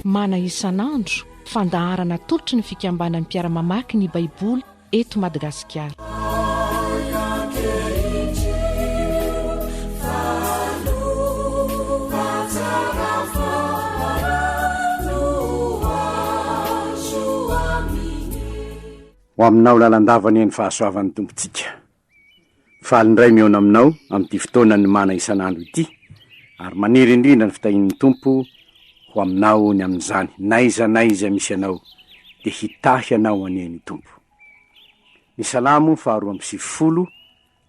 Mana isan'andro fandaharana tolotry ny fikambanan'ny mpiara-mamaky ny baiboly eto Madagasikara. Ho aminao lalandavany ny fahasoavan'ny tompontsika. Falindray miona aminao amin'ity fotoana ny mana isan'andro ity, ary maniry indrindra ny fitahin'ny tompo ho aminao ny amin'izany. Naiza misy anao dia hitahy anao aneny tompo. Ny salamo 4:20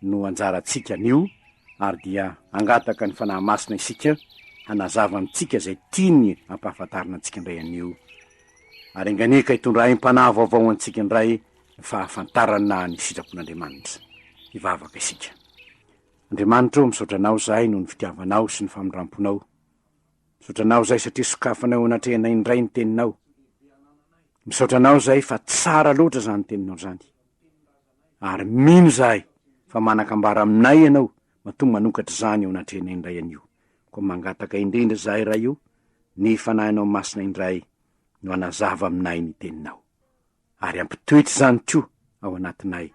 no anjarantsika nio, ary dia angataka ny fanahy masina isika hanazava amintsika izay tiany ampahafantarina antsika indray anio. Ary enganeka hitondray mpanahy vaovao antsika indray fahafantarana ny sitrapon'Andriamanitra. Hivavaka isika. Andriamanitra, misaotranao zahay noho ny fitiavanao sy ny famindramponao. Misaotranao zahay satria sokafanao anatrehanay indray ny teninao. Misaotranao zahay fa tsara loatra zany teninao zany. Ary mino zahay fa manakambara aminay ianao mahatonga manokatra zany ao anatrehanay indray anio. Ko mangataka indrindra zahay raha io ny fanahinao masina indray no anazava aminay ny teninao. Ary ampitoetra zany koa ao anatinay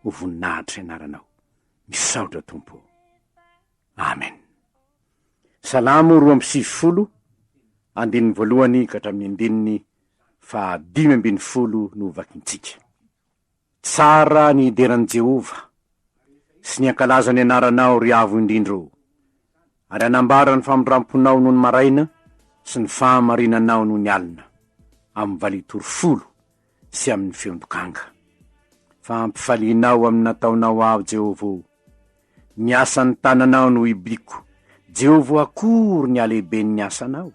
ho voninahitra ianaranao. Misaotra tompo. Amen. Salamo 2:20 andininy voalohany ka hatramin'ny andininy 5:20 no vakintsika. Tsara ny ideran'i Jehova sy ny ankalazany anaranao ry avo indrindro, ary anambara ny famindramponao noho ny maraina sy ny fahamarinanao noho ny alina, amin'ny valitoro 10 sy amin'ny feondokanga. Fampifalianao amin'ny nataonao aho Jehova, ny asan'ny tananao no ibiko. Jehova, akory ny alehiben'ny ny asanao,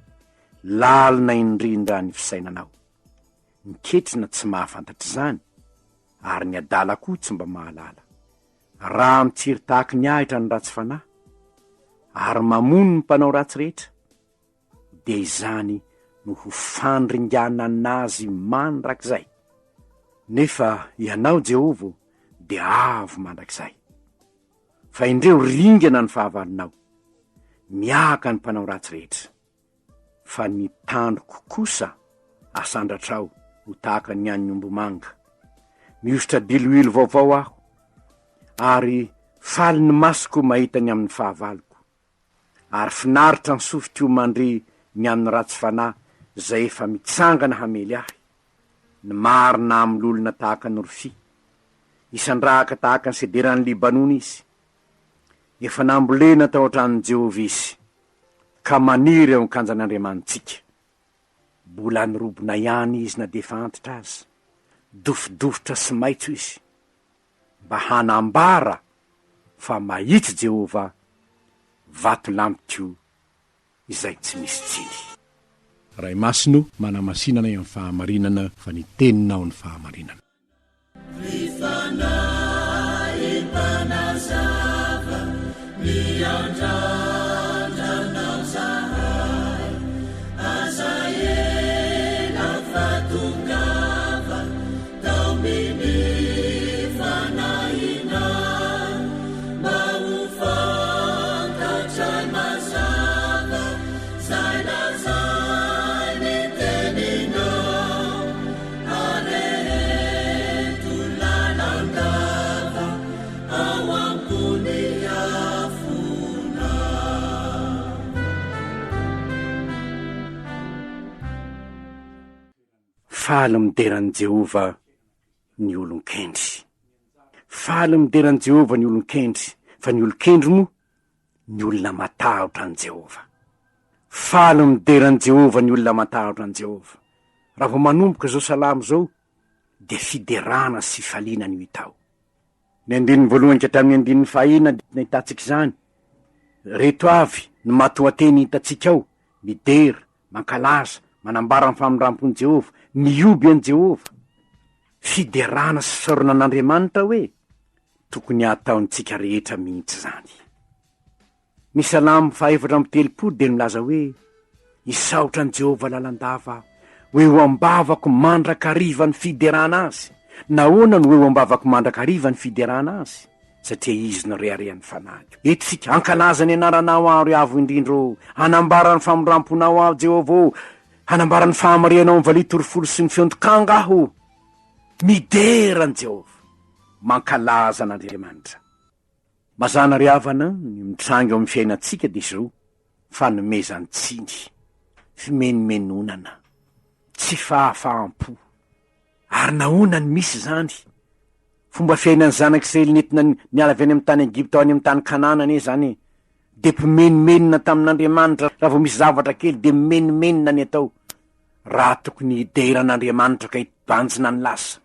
lalina indrindra ny fisainanao. Niketrina tsy mahafantatra zany, ary ny adala koa tsy mba mahalala. Raha mitsiry tahaky ny ahitra ny ratsy fanahy, ary mamono ny mpanao ratsy rehetra, dia izany no ho fandringana anazy mandrakizay. Nefa ianao Jehova dia avo mandrakizay. Fa indreo ringana ny fahavalinao, miaka ny mpanao ratsy rehetra. Fa ny tandroko kosa asandratrao ho tahaka ny an'ny ombomanga. Miositra diloilo vaovao aho, ary faly ny masoko mahita ny amin'ny fahavaliko. Ary finaritra ny sofiko mandry ny amin'ny ratsy fanahy zay efa mitsangana hamely ahy. Ny marina amin'ny olona tahaka ny Orfi, isandrahaka tahaka ny sederan'ny Libanona izy. Efa nambolena tao an-tranon'i Jehova izy, ka maniry eo an-kanjan'Andriamanitsika. Mbola nirobona ihany izy na defa antitra azy, dofodofotra sy maitso izy, mba hanambara fa mahitsy Jehova vato lampiko izay tsy misy tsiny. Ray masino manamasinana amin'ny fahamarinana fa ny teninao ny fahamarinana. Faly mideran'i Jehova ny olon-kendry. Faly mideran'i Jehova ny olon-kendry, fa ny olon-kendry moa ny olona matahotra an' Jehova. Faly mideran'i Jehova ny olona matahotra an' Jehova. Raha vao manomboka zao salamo zao dia fiderana sy faliana ny hitao. Ny andininy voalohany ka hatramin'ny andininy 4 na hitantsika izany. Reto avy ny matoateny hitantsika ao, midera, mankalaza, manambara ny famindrampon' Jehova, nioby an' Jehova. Fiderana sy fisaorana an'Andriamanitra hoe tokony ataontsika rehetra mihitsy zany. ny salamo faefatra amby telopolo dia milaza hoe isaotra an' jehovah lalandava hoe ho ambavako mandrakariva ny fiderana azy. Nahoana no hoe ho ambavako mandrakariva ny fiderana azy? Satria izy no reharehan'ny fanahiko. Eto sika ankalaza ny anaranao aho ry avo indrindro, hanambara ny famoramponao aho Jehovah, hanambara ny fahamarianao ny valitorofolo sy ny feondokanga aho. Midera ny Jehovah, mankalaza an'Andriamanitra. Mazana ry havana ny mitrango amin'ny fiainantsika dia izy roa: fanomezany tsiny, fimenomenonana, tsy fahafahampo. Ary nahoana ny misy zany? Fomba fiainan'ny zanak'Israely nentina niala avy any amin'ny tany Egipta ao any amin'ny tany Kanana anie zany, de mpimenomenona tamin'Andriamanitra. Raha vao misy zavatra kely de mimenomenona ny atao. Raha tokony hideran'Andriamanitra ka hibanjina ny lasa.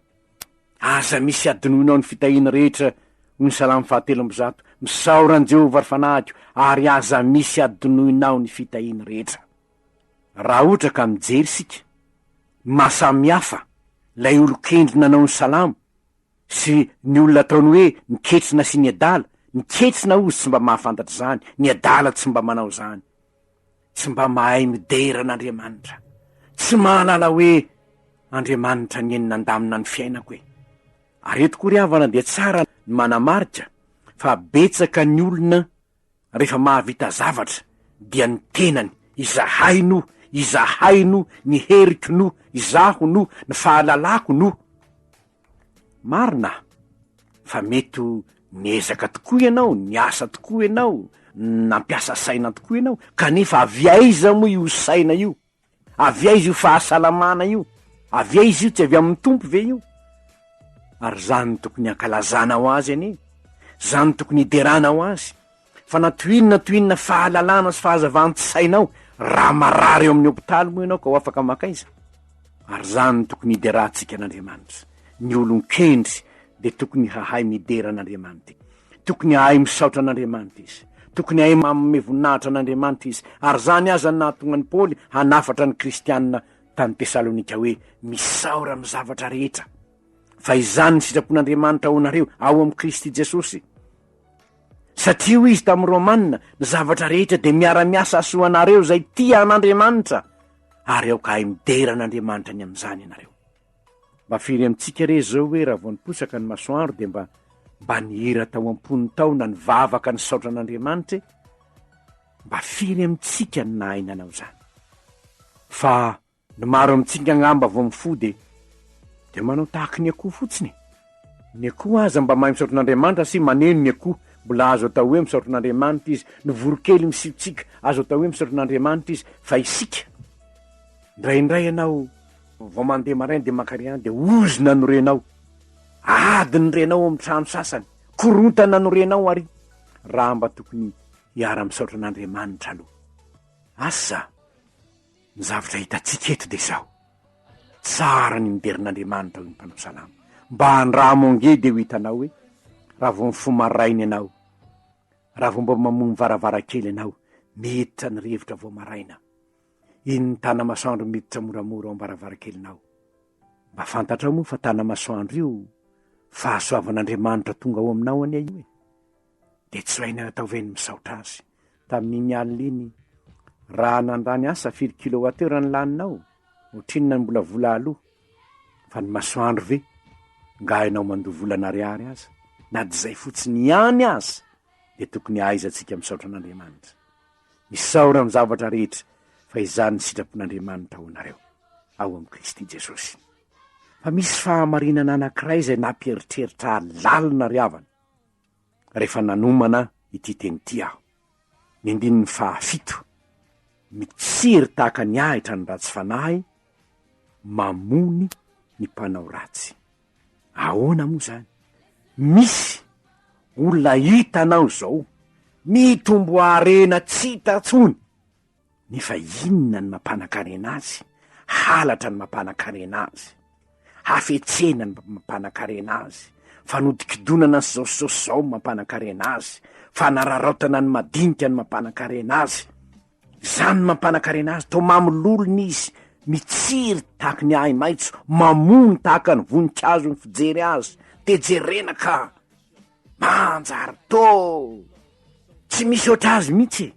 Aza misy adinoinao ny fitahina rehetra, ny salamo 7:1, misaoran' Jehovah ry fanahiko, ary aza misy adinoinao ny fitahina rehetra. Raha ohatra ka mijery sika mahasamihafa lay olo-kendrina nanao ny salamo sy ny olona ataony hoe niketrina sy ny adala. Niketrina ozy tsy mba mahafantatra zany, ny adala tsy mba manao zany, tsy mba mahay midera an'Andriamanitra, tsy mahalala hoe Andriamanitra ny enina andamina ny fiainako e. Ary eto koa ry havana dia tsara ny manamarika fa betsaka ny olona rehefa mahavita zavatra dia ny tenany izahay no, ny heriko no, izaho no, ny fahalalako no. Marina, fa mety niezaka tokoa ianao, niasa tokoa ianao, nampiasa saina tokoa ianao, kanefa avy aiza moa io saina io? Avy aiza io fahasalamana io? Avy aiza io? Tsy avy amin'ny tompo ve io? Ary zany tokony ankalazana ho azy anie, zany tokony hiderana ho azy. Fa natoinona fahalalana sy fahazavanty sainao, raha marary eo amin'ny hopitaly moa ianao ka ho afaka makaiza. Ary zany tokony hiderantsika n'Andriamanitra. Ny olon-kendry de tokony hahay midera an'Andriamanitra, tokony hahay misaotra an'Andriamanitra izy, tokony hahay manome voninahitra an'Andriamanitra izy. Ary zany aza nahatonga ny Paoly hanafatra ny kristianina tany Tesalonika hoe misaora amin'ny zavatra rehetra, fa izany ny sitrapon'Andriamanitra ao anareo ao amin'ny Kristy Jesosy. Satria ho izy tamin'ny Romanina, ny zavatra rehetra de miara-miasa asoanareo zay tia an'Andriamanitra, ary aoka hahay midera an'Andriamanitra ny amin'izany ianareo. Mba firy amintsika re zao hoe raha vao niposaka ny masoandro de mba nihira tao am-pony taona ny vavaka ny saotra an'Andriamanitra, mba firy amintsika ny nahainanao zany. Fa ny maro amintsika angamba vao mifody de manao tahaka ny akoho fotsiny. Ny akoho aza mba mahay misaotra an'Andriamanitra sy maneno ny akoho, mbola azo atao hoe misaotra an'Andriamanitra izy. Ny vorokely misitsika azo atao hoe misaotra an'Andriamanitra izy. Fa isika ndraindray ianao vao mandeha maraina de makariana de ozona no renao, adiny renao amin'ny trano sasany, korontana no renao ary. Raha mba tokony hiara misaotra an'Andriamanitra aloha. Asa ny zavatra hitatsika eto de zao: tsara ny miderin'Andriamanitra ny mpanao salamo. Mba handramonge de ho hitanao hoe raha vao mifomaraina ianao, raha vao mba mamono varavarankely ianao, miditra ny rivotra vao maraina, iny ny tana masoandro miditra moramora ao am-baravarakelinao. Mba fantatra moa fa tana masoandro io fahasoavan'Andriamanitra tonga ao aminao ania io e. De tsy haina atao ve ny misaotra azy. Tamin'iny alina iny, raha nandrany asa 4 kilowattheure ny laninao, otrinona ny mbola vola aloha, fa ny masoandro ve nga hainao mandoa volana ariary aza, na dy zay fotsiny ihany aza, de tokony aizantsika misaotra an'Andriamanitra, misaora amin'ny zavatra rehetra, fa izany sitrapon'Andriamanitra ao anareo ao amin'ny Kristy Jesosy. Fa misy fahamarinana anankiray zay nampieritreritra lalina ry havana rehefa nanomana ity teny ty aho. Ny andininy 7, mitsiry tahaka ny ahitra ny ratsy fanahy, mamony ny mpanao ratsy. Ahoana moa zany? Misy olona hitanao zao mitombo arena tsy hitatsony, nefa inona ny mampanakarena azy? Halatra ny mampanakarena azy, hafetsena ny mampanakarena azy, fanodikidonana sy zaosy zao mampanakarena azy, fanararaotana ny madinika ny mampanakarena azy. Zany ny mampanakarena azy. Tao mamololona izy, mitsiry tahaka ny ahy maitso, mamony tahaka ny voninkazo ny fijery azy, de jerena ka manjary to tsy misy oatra azy mihitsy.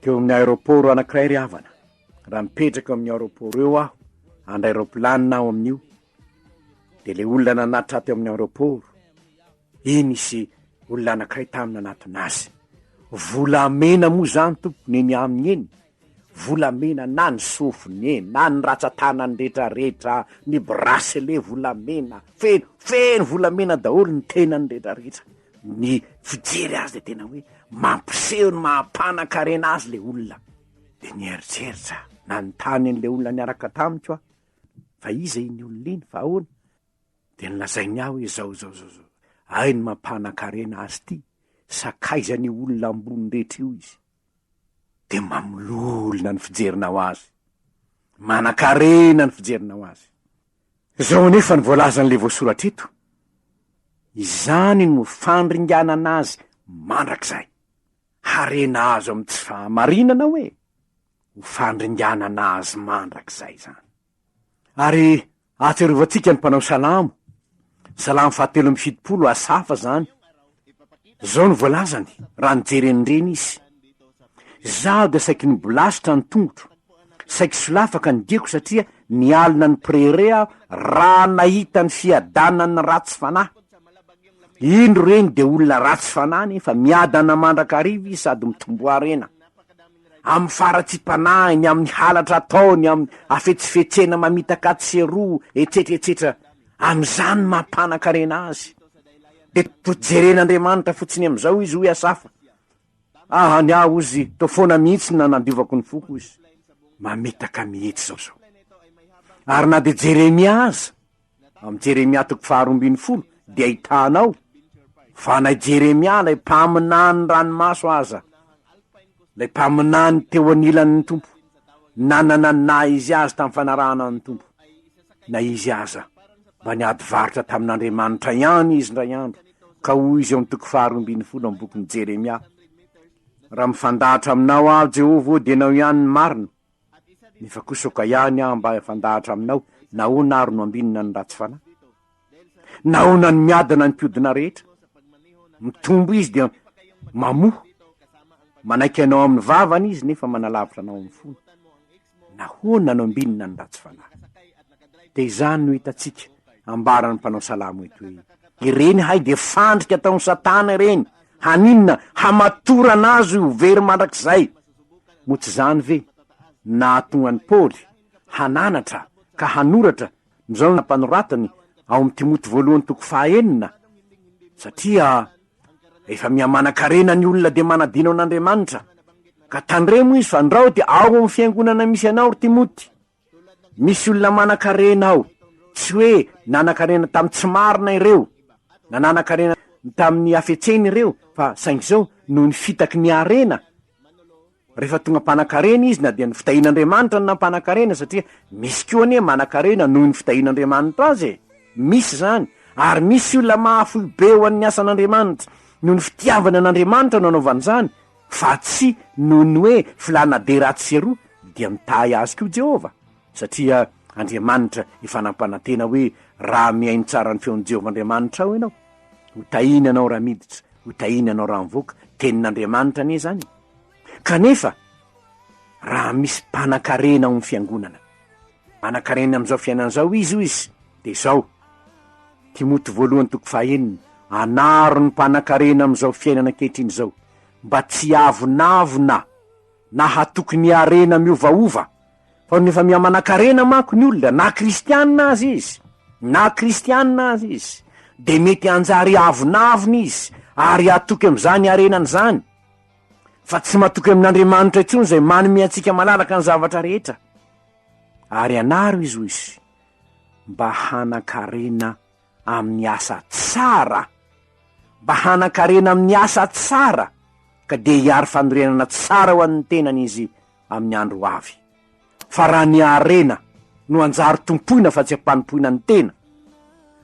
Teo amin'ny aéroport anankiray ry havana, raha mipetraka amin'ny aéroport eo aho, andray aéroplanina aho amin'io, de le olona nanatra teo amin'ny aéroport, iny isy olona anankiray tamina anaton'azy. Volamena moa zany tompony eny aminy eny, volamena na ny sofiny eny, na ny ratsan-tanany rehetrarehetra, ny bracelet volamena, feno volamena daholo ny tenany rehetrarehetra. Ny fijery azy de tena hoe mampiseho ny mahampanan-karena azy le olona. De nieritreritra na ny tany an'le olona niaraka tamiko a, fa iza iny olona iny, fa ahoana? De nilazainy aho hoe zao ay ny mampanan-karena azy ty, sakaizany olona ambony rehetra io izy. De mamololona ny fijerinao azy, manan-karena ny fijerinao azy. Zao nefa ny voalazan'le voasoratra eto, izany no fandringanana azy mandrakizay. Harena azo amin'ny tsy fahamarinana hoe ho fandringanana azy mandrakizay zany. Ary ahatsiarovatsika ny mpanao salamo, salamo 770 asafa zany. Zao ny voalazany raha nijeren'ireny izy: zaho de saiky ny bolasitra ny tongotro, saiky solafaka ny diako satria nialina ny prere aho raha nahita ny fiadanany ratsy fanahy. Indro reny de olona ratsy fanahy nefa miadana mandrakariva izy sady mitomboarena. Amin'ny faratsy-panahiny, amin'ny halatra ataony, amin'ny afetsifetsena mamitaka tseroa, etsetreetsetra, am'izany mampanan-karena azy. De tojeren'Andriamanitra fotsiny am'izao izy hoe asafa. Ny aho izy to foana mihitsy na nandiovako ny foko izy. Mamitaka mihitsy zao. Ary na de Jeremia aza, amin'ny Jeremia 2:20 de ahitanao fa na Jeremia lay mpaminany ranomaso aza, lay mpaminany teo anilan'ny tompo, nanana na izy azy tamin'ny fanarahana ny tompo, na izy aza mba niady varotra tamin'Andriamanitra ihany izy ndray andro, ka hoy izy eo amin'ny 2:20 amin'ny bokin'ny Jeremia: raha mifandahatra aminao aho Jehovah de nao ihany ny marina, nefa kosoka ihany aho mba fandahatra aminao, nahoana ary no ambinina ny ratsy fanahy, nahoana ny miadana ny mpiodina rehetra. Mitombo izy de mamoho, manaiky anao amin'ny vavany izy nefa manalavitra anao amin'ny fony, nahoana no ambinina ny ratsy fanahy. De izany no hitatsika ambarany mpanao salamo eto hoe ireny hay de fandrika ataon'ny satana ireny, haninona hamatorana azy ho very mandrakizay. Mo tsy zany ve nahatongan'ny Paoly hananatra ka hanoratra zao na mpanoratany ao amin'ny Timoty 1:9, satria efa mihamana-karena ny olona de manadino an'Andriamanitra, ka tandremo izy fa ndrao de ao amin'ny fiangonana misy anao ry Timoty, misy olona manan-karena ao, tsy hoe nanan-karena tamin'ny tsy marina ireo, na nanan-karena tamin'ny afetseny ireo, fa saingy zao no ny fitaky ny arena. Rehefa tonga mpanan-karena izy na dia ny fitahin'Andriamanitra no nampanan-karena, satria misy koa ane manan-karena noho ny fitahin'Andriamanitra azy. Misy zany, ary misy olona mahafoy be ho an'ny asan'Andriamanitra noho ny fitiavana an'Andriamanitra no anaovany zany, fa tsy noho ny hoe filana de ratsy seroa dia mitahy azy koa Jehova, satria Andriamanitra efa nampanantena hoe raha miaino tsara ny feon'ny Jehova Andriamanitra ao ianao, ho tahiny anao raha miditra, ho tahiny anao raha mivoaka, tenin'Andriamanitra anie zany. Kanefa raha misy mpanan-karena ao amin'ny fiangonana, manan-karena am'izao fiainan'izao izy de zao Timoty 1:9, anaro ny mpanan-karena am'izao fiainana ankehitriny zao, mba tsy avonavona na hatoky ny arena miovaova, fa nefa mihamana-karena manko ny olona, na kristianina azy izy, na kristianina azy izy, de mety anjary avonavona izy ary hatoky am'izany arenany zany, fa tsy matoky amin'Andriamanitra intsony zay manome antsika malalaka ny zavatra rehetra. Ary anaro izy izy mba hanan-karena amin'ny asa tsara, mba hanan-karena amin'ny asa tsara, ka de hiary fanorenana tsara ho an'ny tenany izy amin'ny andro avy. Fa raha ny arena no anjary tompoina fa tsy ampanimpoina ny tena,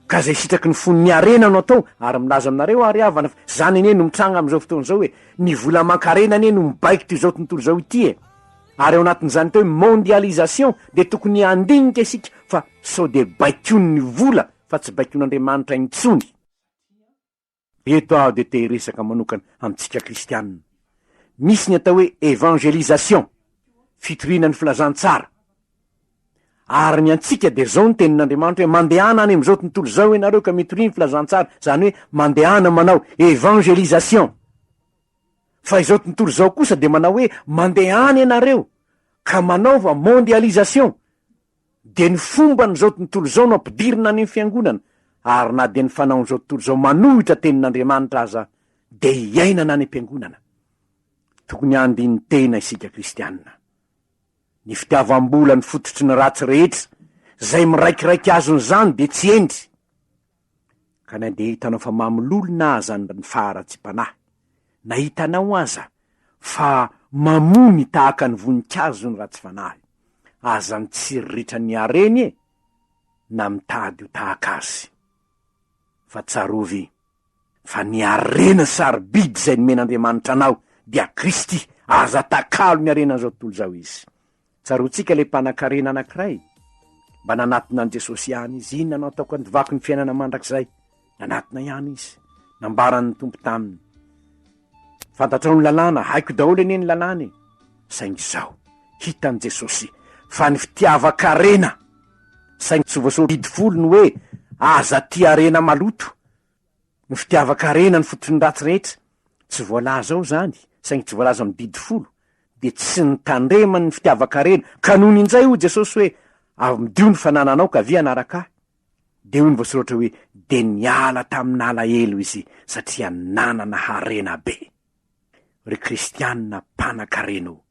ka zay sitraky ny fon'ny arena no atao, ary milaza aminareo ary havana zany ane no mitranga am'izao fotoana zao hoe ny vola man-karena ane no mibaiko ty zao tontolo zao ity ary ao anatin'izany teo mondialisation de tokony andinika isika fa sao de baikony ny vola fa tsy baikon'Andriamanitra intsony. Eto aho de te resaka manokana amintsika kristianina, misy ny atao hoe evangelisation, fitorina ny filazantsara. Ary ny antsika de zao ny tenin'Andriamanitra hoe mandehana any am'izao tontolo zao ianareo ka mitoriny ny filazantsara, zany hoe mandehana manao evangelisation. Fa izao tontolo zao kosa de manao hoe mandehany ianareo ka manaova mondialisation. De ny fomba n'izao tontolo zao no ampidirina any fiangonana, ary na de ny fanaon'izao tontolo zao manohitra tenin'Andriamanitra aza de iainana any am-piangonana. Tokony andiny tena isika kristianina. Ny fitiavam-bola ny fototry ny ratsy rehetra zay miraikiraiky azony zany de tsy endry. Ka na de hitanao fa mamololona aza ny faharatsy-panahy, na hitanao aza fa mamony tahaka ny voninkazo ny ratsy fanahy, aza ny tsiriritra ny areny e na mitady ho tahaka azy. Fa tsarovy fa ny arena sarobidy zay ny men'Andriamanitra anao dia Kristy, aza takalo ny arena zao tontolo zao izy. Tsarotsika le mpanan-karena anankiray mba nanatina an' Jesosy ihany izy. Inona anao ataoko andivaky ny fiainana mandrakizay? Nanatina ihany izy, nambaran'ny tompo taminy. Fantatrao ny lalàna, haiko daholo eny ny lalàna e. Saingy zao hitan' Jesosy fa ny fitiava-karena, saingy tsy voasoratra didy folo ny hoe aza ty arena maloto. Ny fitiava-karena ny fototry ny ratsy rehetra tsy voalaza ao zany, saingy tsy voalaza amin'ny didy folo, de tsy nitandremany ny fitiava-karena. Ka noho nin'izay ho Jesosy hoe dio ny fanananao ka vi anaraka. De hoy ny voasoratra hoe de niala tamin'ala elo izy satria nanana harena be. Ry kristianina mpanan-karena o,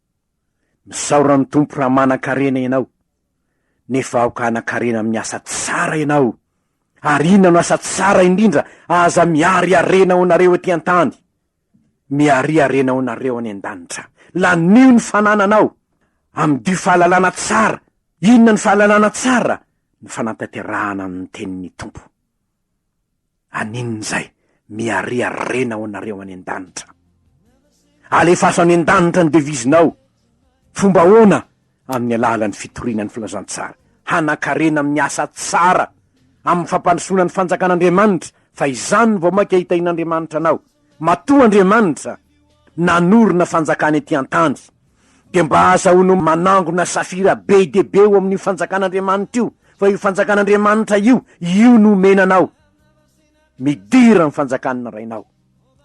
misaora ny tompo raha manan-karena ianao, nefa aoka hanan-karena amin'ny asa tsara ianao. Ary inona no asa tsara indrindra? Aza miary arena ho nareo aty an-tany, miary arena ho nareo any an-danitra. Lanio ny fanananao am'dio fahalalana tsara. Inona ny fahalalana tsara? Ny fanantanterahana ny tenin'ny tompo. Anin'izay miary arena ho nareo any an-danitra. Alefaso any an-danitra ny devizinao. Fomba hoana? Amin'ny alalan'ny fitoriana ny filazantsara. Hanan-karena amin'ny asa tsara, amin'ny fampandrosoana ny fanjakan'Andriamanitra. Fa izany vao maika hitain'Andriamanitra anao. Matoa Andriamanitra nanorona fanjakany ety an-tany, de mba azahono manangona safira be de be eo amin'ny fanjakan'Andriamanitra io. Fa io fanjakan'Andriamanitra io no menanao. Midira ny fanjakanina rainao.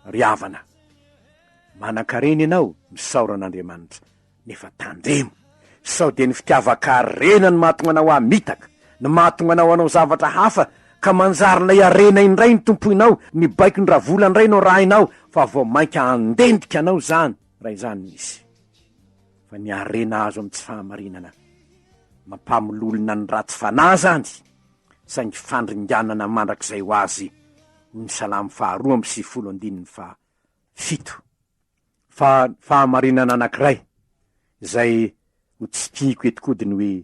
Ry havana, manan-karena ianao, misaora an'Andriamanitra, nefa tandremo. Sao de ny fitiava-karena ny mahatonga anao amitaka, ny mahatonga anao anao zavatra hafa, ka manjarinay arena indray ny tompoinao, ny baiko ny ravola indray no rahainao, fa vao mainka andendrika anao zany, raha izany misy. Fa ny arena azo amin'ny tsy fahamarinana, mampamololona ny ratsy fanahy zany, saingy fandringanana mandrakizay ho azy. Ny salamy 2:7. Fa fahamarinana anankiray zay ho tsipiko etokodiny hoe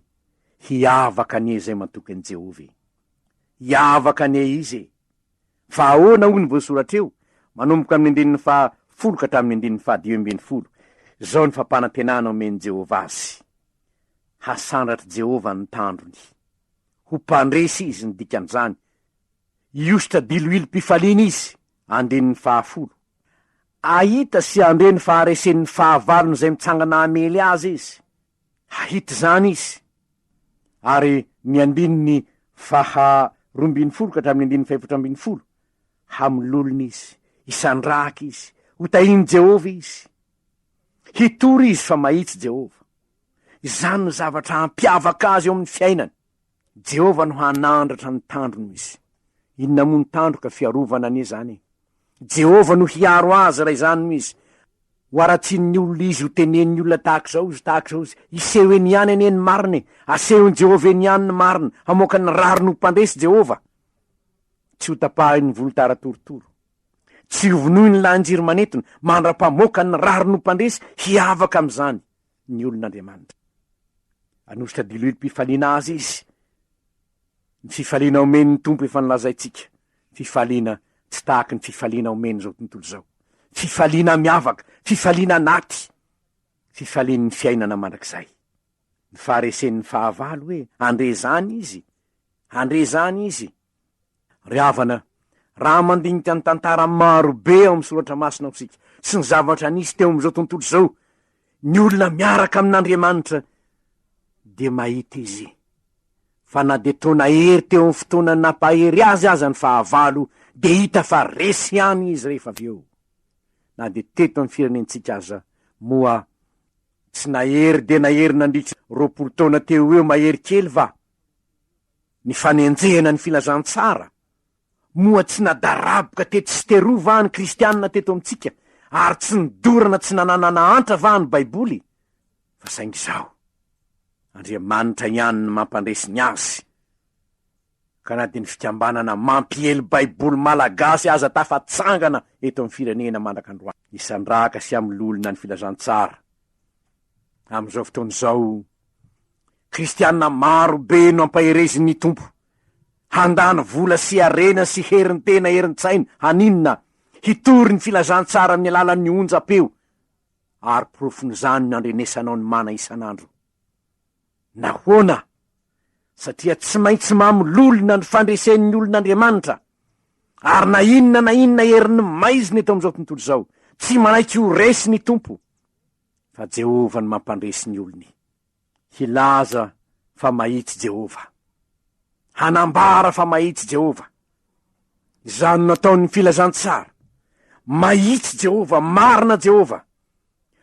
hiavaka ane zay matoky an' Jehovah. Hiavaka ane izy. Fa ahoana hoy ny voasoratra eo manomboka amin'ny 10 ka hatramin'ny 10. Zao ny fampanantenana omen'i Jehovah azy. Hasandratra Jehovah ny tandrony, ho mpandresy izy ny dikan'izany. Iositra diloilo-pifaliana izy, 10. Ahita sy andre ny faharesen'ny fahavalony zay mitsangana amely azy izy. Hahita zany izy. Ary ny 2 ka hatramin'ny 7. Hamololony izy, isandraky izy, ho tahiny Jehovah izy. Hitory izy fa mahitsy Jehovah. Izany no zavatra hampiavaka azy eo amin'ny fiainany. Jehovah no hanandratra ny tandrony izy. Inona moa ny tandro ka fiarovana ane zany? Jehovah no hiaro azy raha izany izy. Hoaratsin'ny olona izy ho tenen'ny olona tahak'izao izy, iseho eny ihany eny ny mariny, asehony Jehovah eny ihany ny marina, hamoaka ny rariny ho mpandresy Jehovah. Tsy ho tapahiny ny volotara torotoro, tsy ho vonoiny ny lahan-jiro manentona, mandra-pamoaka ny rariny ho mpandresy, hiavaka am'izany ny olon'Andriamanitra. Anositra diloilo-pifaliana azy izy. Ny fifaliana omen'ny tompo efa nilazaitsika. Fifaliana tsy tahaky ny fifaliana omeny zao tontolo zao. Fifaliana miavaka, fifaliana naty, fifalian'ny fiainana mandrakizay. Ny faharesen'ny fahavalo hoe andre zany izy. Ry havana, raha mandinika ny tantara maro be ao amin'ny soratra masina ao sika, sy ny zavatra nisy teo am'izao tontolo zao, ny olona miaraka amin'Andriamanitra de mahita izy fa na de tona hery teo amin'ny fotoana nampahery azy ny fahavalo de hita fa resy any izy rehefa avy eo. Na de teto amin'ny firenentsika aza moa tsy nahery de nahery nandritra 20 taona teo eo mahery kely va ny fanenjehana ny filazantsara, moa tsy nadaraboka teto sy terova ny kristianina teto amintsika ary tsy nidorana tsy nananana antra va ny baiboly fa saingy zao Andriamanitra ihany ny mampandresy ny azy ka na de ny fikambanana mampiely baiboly malagasy aza tafatsangana eto amin'ny firenena mandrakandroany. Isandraka sy amin'ny lolona ny filazantsara am'izao fotoana zao, kristianina maro be no ampaherezi ny tompo, handany vola sy arena sy heriny tena heriny tsaina haninona hitory ny filazantsara amin'ny alalan'ny onjam-peo ary profon'izany no andrenesanao ny mana isan'andro. Nahoana? Satria tsy maintsy mamololona ny fandresen'ny olon'Andriamanitra ary na inona heriny maizina eto am'izao tontolo zao tsy manaiky ho resy ny tompo fa Jehova ny mampandresy ny olony. Hilaza fa mahitsy Jehova, hanambara fa mahitsy Jehova, izany nataon'ny filazantsara. Mahitsy Jehova, marina Jehova,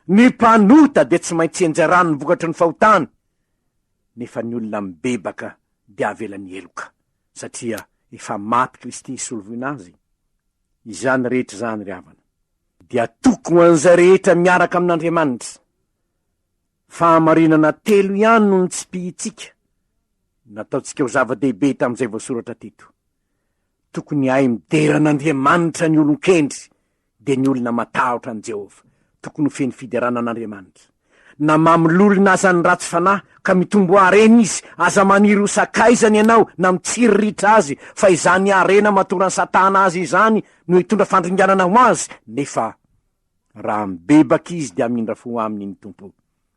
ny mpanota de tsy maintsy enjarany ny vokatry ny fahotany, nefa ny olona mibebaka de avelany eloka satria efa maty Kristy isolovoina azy. Izany rehetra zany ry havana dia toko ho an'izay rehetra miaraka amin'Andriamanitra. Fahamarinana telo ihany no ny tsy pihitsika nataotsika ho zava-dehibe tam'izay voasoratra teto. Tokony hay mideran'Andriamanitra ny olon-kendry de ny olona matahotra an' Jehova. Tokony ho feny fiderana an'Andriamanitra. Na mamololina aza ny ratsy fanahy ka mitombo arena izy, aza maniry ho sakaizany ianao na mitsiriritra azy fa izany arena matorany Satana azy izany no hitondra fandringanana ho azy, nefa raha mibebaka izy de amindra fo aminy ny tompo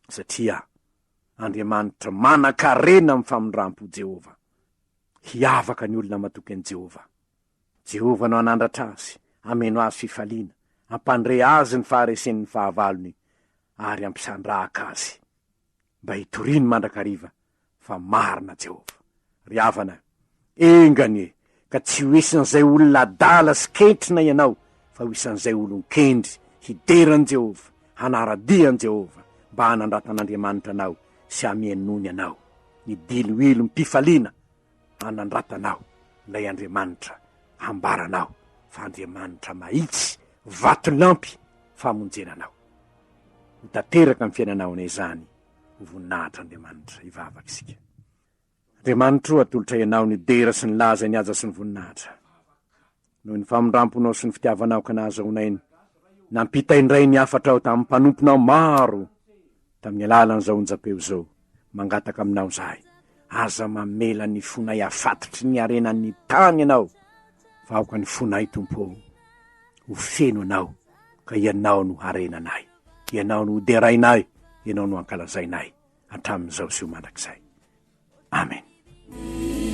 satria Andriamanitra manan-karena amin'ny famondram-po Jehova. Hiavaka ny olona matoky an' Jehova. Jehova no anandratra azy, ameno azy fifaliana, ampandre azy ny faharesen'ny fahavalony ary ampisandrahaka azy mba hitoriny mandrakariva fa marina Jehova. Ry havana, engany ka tsy ho isan'izay olona adala sy kentrina ianao fa ho isan'izay olon-kendry hiderany Jehova, hanaradiany Jehova mba hanandratan'Andriamanitra anao sy amienony anao. Ny diloilo mpifaliana hanandratanao lay Andriamanitra hambaranao fa Andriamanitra mahitsy vatolampy famonjenanao. Ho tanteraka amin'ny fiainanao anay zany ho voninahitra Andriamanitra hivavaka isika. Andriamanitra atolotra ianao ny dera sy ny laza ny aja sy ny voninahitra noho ny famondramponao sy ny fitiavanao ka nahazahonainy nampita indray ny afatrao tamin'ny mpanomponao maro tamin'ny alalan'izao onjam-peo zao. Mangataka aminao zahay, aza mamela ny fonay afatotry ny arenan'ny tany ianao fa aoka ny fonay tompo ho feno anao ka ianao no harenanay, ianao no hoderainay, ianao no ankalazainay hatramin'izao sy ho mandrakizay. Amen.